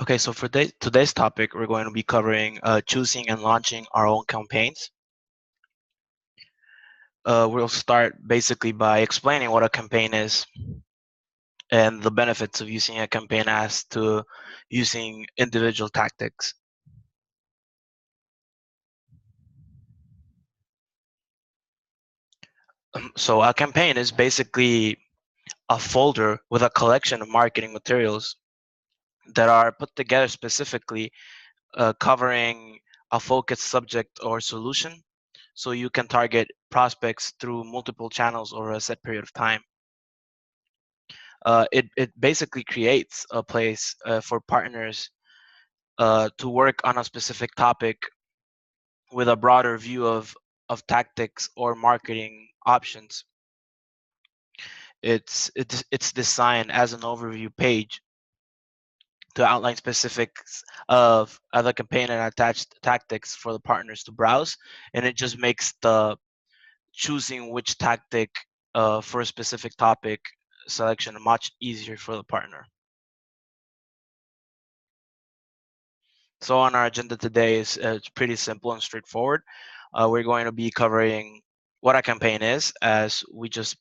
Okay, so for today's topic, we're going to be covering choosing and launching our own campaigns. We'll start basically by explaining what a campaign is and the benefits of using a campaign as to using individual tactics. So a campaign is basically a folder with a collection of marketing materials that are put together specifically covering a focused subject or solution, so you can target prospects through multiple channels over a set period of time. It basically creates a place for partners to work on a specific topic with a broader view of tactics or marketing options. It's designed as an overview page to outline specifics of the campaign and attached tactics for the partners to browse, and it just makes the choosing which tactic for a specific topic selection much easier for the partner. So on our agenda today is it's pretty simple and straightforward. We're going to be covering what a campaign is, as we just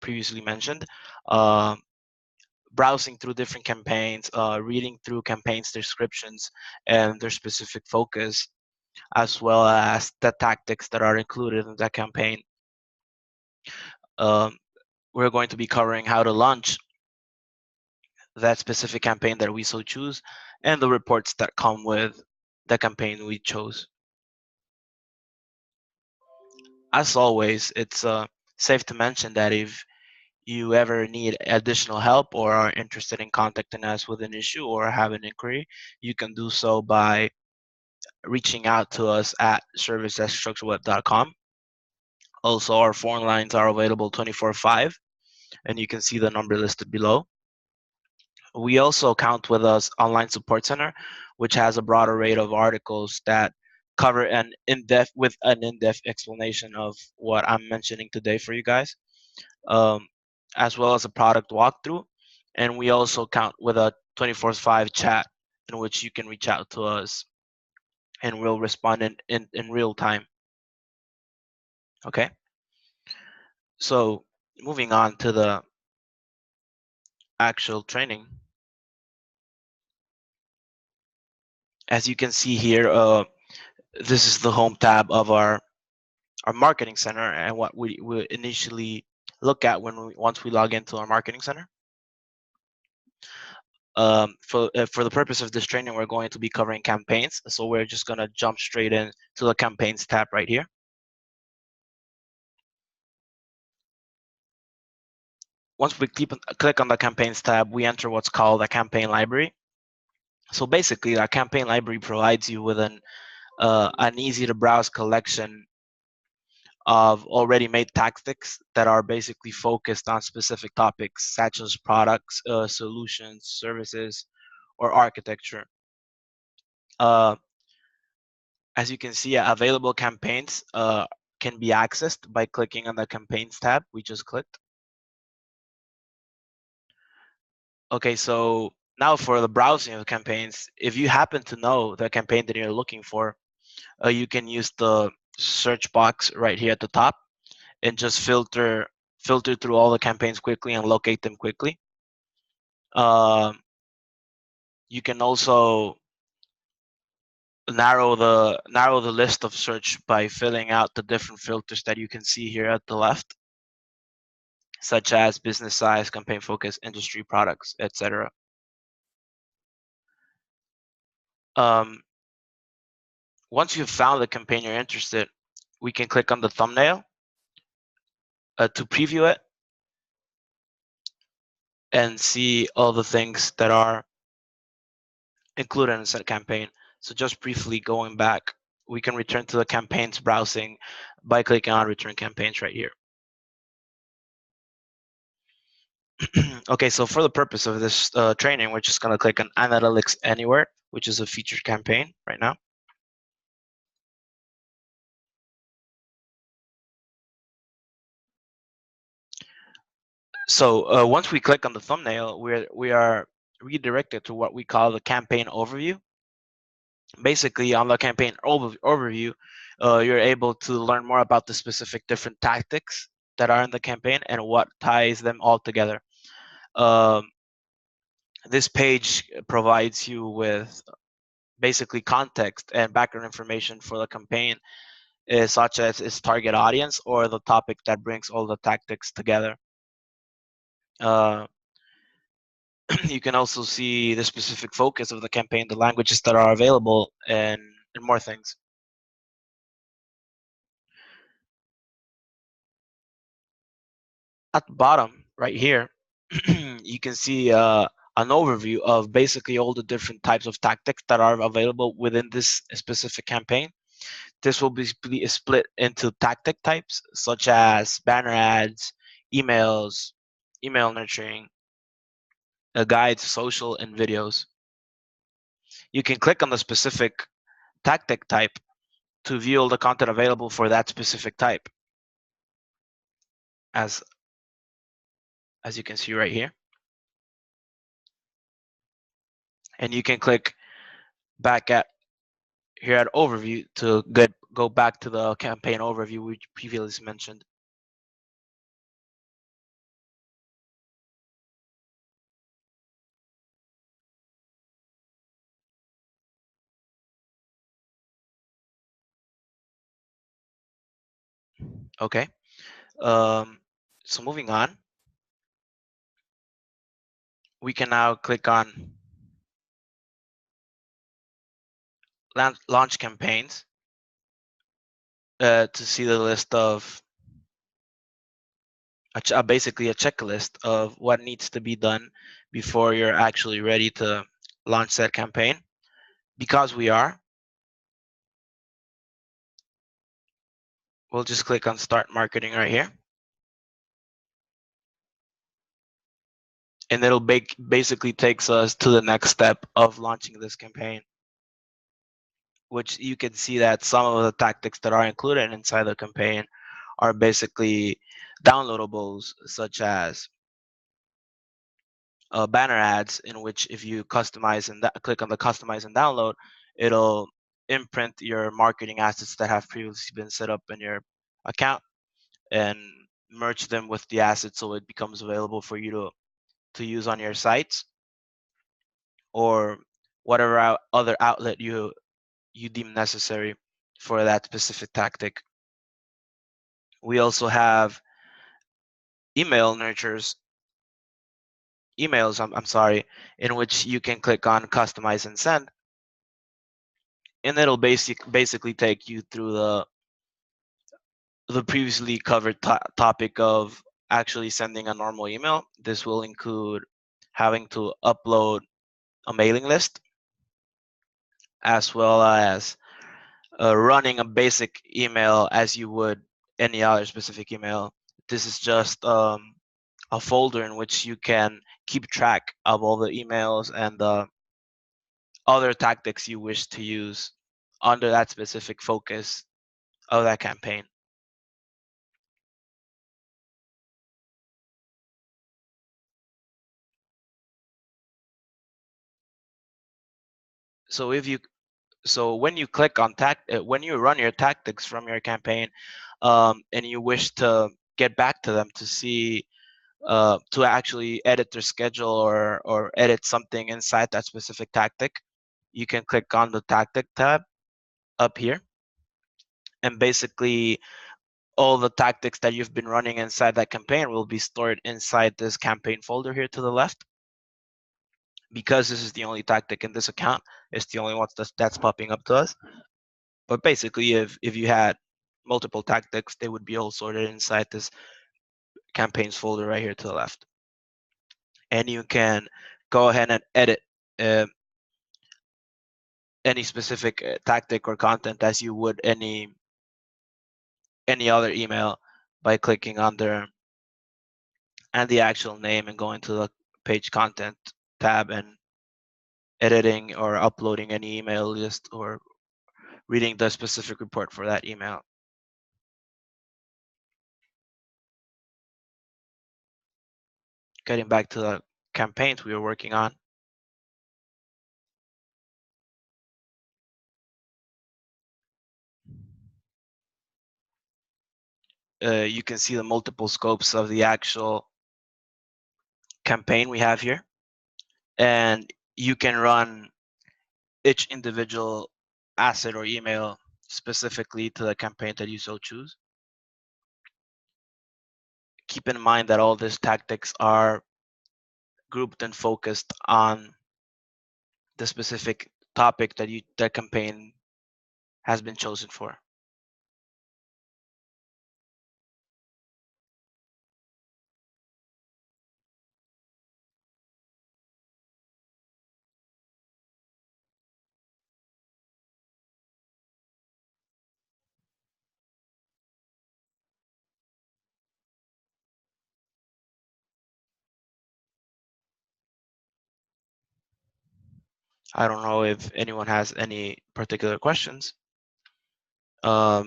previously mentioned, uh, browsing through different campaigns, reading through campaigns descriptions and their specific focus, as well as the tactics that are included in that campaign. Um, we're going to be covering how to launch that specific campaign that we so choose and the reports that come with the campaign we chose. As always, it's safe to mention that if you ever need additional help or are interested in contacting us with an issue or have an inquiry, you can do so by reaching out to us at service@structureweb.com. Also, our phone lines are available 24/5, and you can see the number listed below. We also count with us online support center, which has a broad array of articles that cover an in-depth explanation of what I'm mentioning today for you guys, um, as well as a product walkthrough. And we also count with a 24/5 chat in which you can reach out to us and we'll respond in real time. Okay, so moving on to the actual training. As you can see here, this is the home tab of our marketing center and what we initially look at once we log into our marketing center. For the purpose of this training, we're going to be covering campaigns, so we're just going to jump straight in to the campaigns tab right here. Once we click on the campaigns tab, we enter what's called a campaign library. So basically, that campaign library provides you with an easy to browse collection of already made tactics that are basically focused on specific topics such as products, solutions, services, or architecture. As you can see, available campaigns can be accessed by clicking on the campaigns tab we just clicked. Okay, so now for the browsing of campaigns, if you happen to know the campaign that you're looking for, you can use the search box right here at the top and just filter through all the campaigns quickly and locate them quickly. You can also narrow the list of search by filling out the different filters that you can see here at the left, such as business size, campaign focus, industry, products, etc. Once you've found the campaign you're interested, we can click on the thumbnail to preview it and see all the things that are included in said campaign. So just briefly going back, we can return to the campaigns browsing by clicking on return campaigns right here. Okay, so for the purpose of this training, we're just going to click on Analytics Anywhere, which is a featured campaign right now. So once we click on the thumbnail, we are redirected to what we call the campaign overview. Basically, on the campaign overview, you're able to learn more about the specific different tactics that are in the campaign and what ties them all together. Um, this page provides you with basically context and background information for the campaign, such as its target audience or the topic that brings all the tactics together. Uh, you can also see the specific focus of the campaign, the languages that are available, and more things. At the bottom, right here, you can see an overview of basically all the different types of tactics that are available within this specific campaign. This will be split into tactic types such as banner ads, emails, email nurturing, guides, social, and videos. You can click on the specific tactic type to view all the content available for that specific type, as you can see right here. And you can click back at here at overview to go back to the campaign overview which previously mentioned. Okay. Um, so moving on, we can now click on launch campaigns to see the list of basically a checklist of what needs to be done before you're actually ready to launch that campaign. Because we are, we'll just click on start marketing right here. And it'll basically takes us to the next step of launching this campaign, which you can see that some of the tactics that are included inside the campaign are basically downloadables, such as banner ads, in which if you customize and click on the customize and download, it'll imprint your marketing assets that have previously been set up in your account and merge them with the assets so it becomes available for you to use on your sites or whatever other outlet you deem necessary for that specific tactic. We also have emails, I'm sorry, in which you can click on customize and send, and it'll basically take you through the previously covered topic of actually sending a normal email. This will include having to upload a mailing list, as well as running a basic email as you would any other specific email. This is just a folder in which you can keep track of all the emails and the other tactics you wish to use under that specific focus of that campaign. So when you click on when you run your tactics from your campaign, and you wish to get back to them to see to actually edit their schedule or edit something inside that specific tactic, you can click on the tactic tab up here, and basically all the tactics that you've been running inside that campaign will be stored inside this campaign folder here to the left. Because this is the only tactic in this account, it's the only one that's popping up to us. But basically, if you had multiple tactics, they would be all sorted inside this campaigns folder right here to the left. And you can go ahead and edit uh, any specific tactic or content as you would any other email by clicking under and the actual name and going to the page content tab and editing or uploading any email list or reading the specific report for that email. Getting back to the campaigns we were working on, you can see the multiple scopes of the actual campaign we have here, and you can run each individual asset or email specifically to the campaign that you so choose. Keep in mind that all these tactics are grouped and focused on the specific topic that campaign has been chosen for. I don't know if anyone has any particular questions. As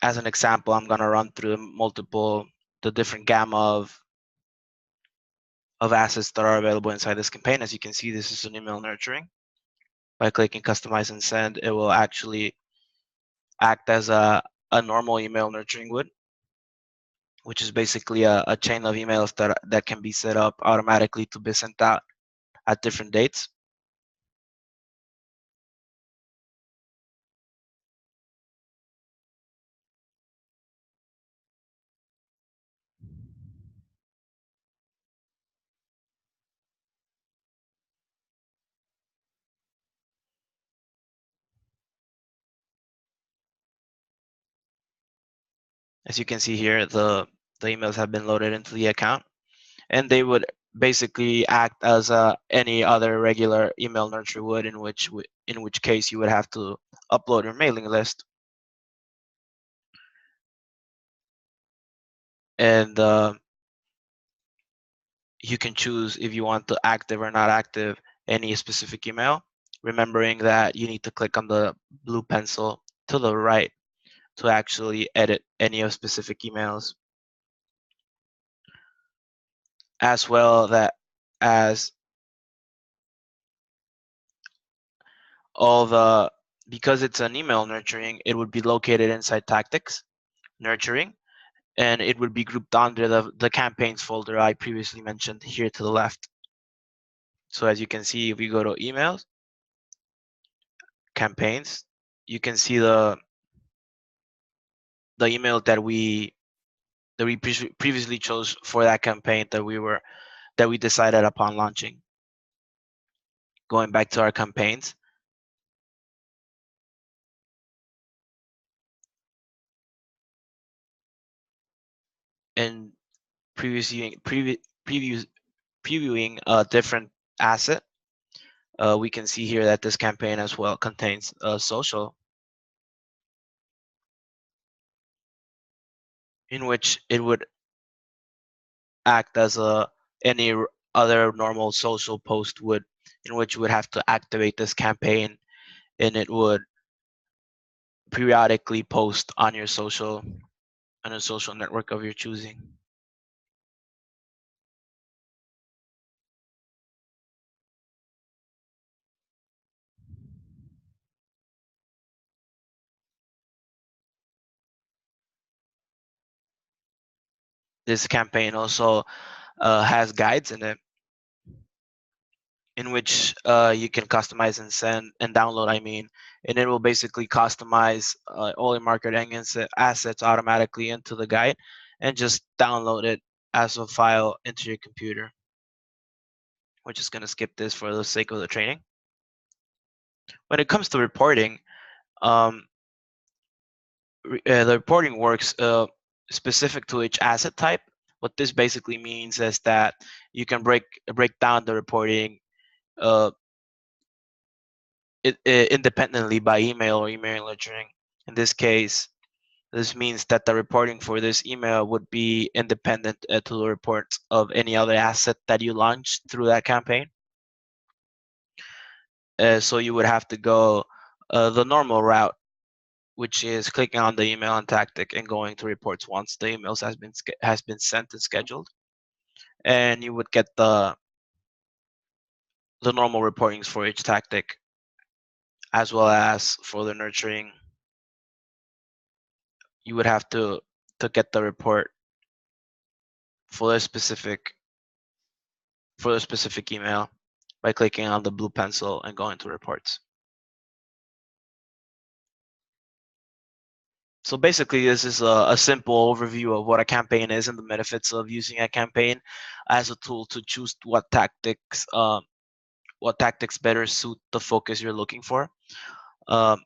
an example, I'm gonna run through the different gamma of assets that are available inside this campaign. As you can see, this is an email nurturing. By clicking customize and send, it will actually act as a normal email nurturing would, which is basically a chain of emails that can be set up automatically to be sent out at different dates. As you can see here, the emails have been loaded into the account, and they would basically act as any other regular email nurture would, in which case you would have to upload your mailing list. And you can choose if you want to active or not active any specific email, remembering that you need to click on the blue pencil to the right to actually edit any of specific emails, as well that as all the, because it's an email nurturing, it would be located inside tactics nurturing, and it would be grouped under the campaigns folder I previously mentioned here to the left. So as you can see, if we go to emails, campaigns, you can see the email that we previously chose for that campaign that we decided upon launching. Going back to our campaigns, and previewing a different asset, we can see here that this campaign as well contains social, in which it would act as any other normal social post would, in which you would have to activate this campaign, and it would periodically post on a social network of your choosing. This campaign also has guides in it, in which you can customize and send and download, and it will basically customize all your marketing assets automatically into the guide and just download it as a file into your computer. We're just going to skip this for the sake of the training. When it comes to reporting, the reporting works specific to each asset type. What this basically means is that you can break down the reporting independently by email or email nurturing. In this case, this means that the reporting for this email would be independent to the reports of any other asset that you launched through that campaign. So you would have to go the normal route, which is clicking on the email and tactic and going to reports once the emails has been sent and scheduled, and you would get the normal reportings for each tactic, as well as for the nurturing you would have to get the report for a specific email by clicking on the blue pencil and going to reports. So basically, this is a simple overview of what a campaign is and the benefits of using a campaign as a tool to choose what tactics better suit the focus you're looking for. Um,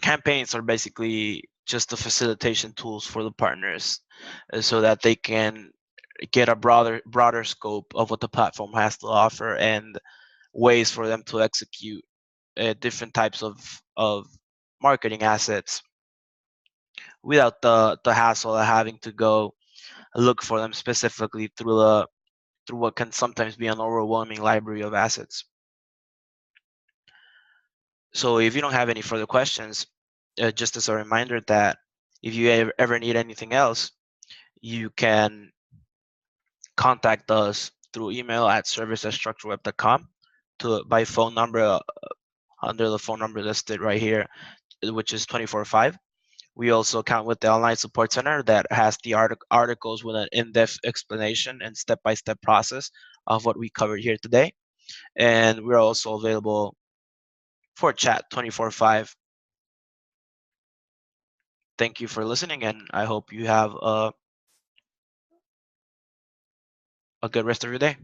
Campaigns are basically just the facilitation tools for the partners, so that they can get a broader scope of what the platform has to offer and ways for them to execute different types of marketing assets without the hassle of having to go look for them specifically through what can sometimes be an overwhelming library of assets. So if you don't have any further questions, just as a reminder that if you ever need anything else, you can contact us through email at service@structureweb.com, by phone number under the phone number listed right here, which is 24/5. We also count with the online support center that has the articles with an in-depth explanation and step-by-step process of what we covered here today. And we're also available for chat 24/5. Thank you for listening, and I hope you have a good rest of your day.